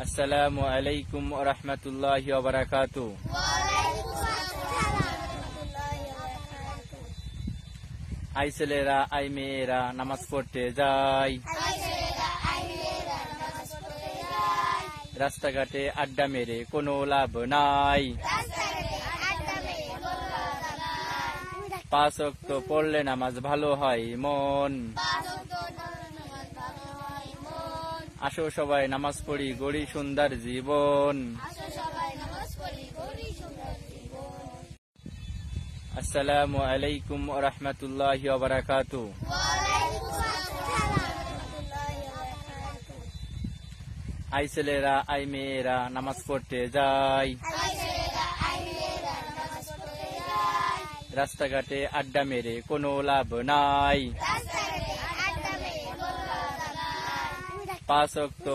আসসালামু আলাইকুম ওয়া রাহমাতুল্লাহি ওয়া বারাকাতুহু। আই ছেলেরা আই মেয়েরা নামাজ পড়তে যাই, রাস্তাঘাটে আড্ডা মেরে কোনো লাভ নাই। 5 ওয়াক্ত পড়লে নামাজ ভালো হয় মন। আসো সবাই নামাজ পড়ি গড়ি সুন্দর জীবন। আসসালামু আলাইকুম ওয়া রাহমাতুল্লাহি ওয়া বারাকাতুহু। আই ছেলেরা আই মেয়েরা নামাজ পড়তে যাই, রাস্তাঘাটে আড্ডা মেরে কোনো লাভ নাই। 5 ওয়াক্ত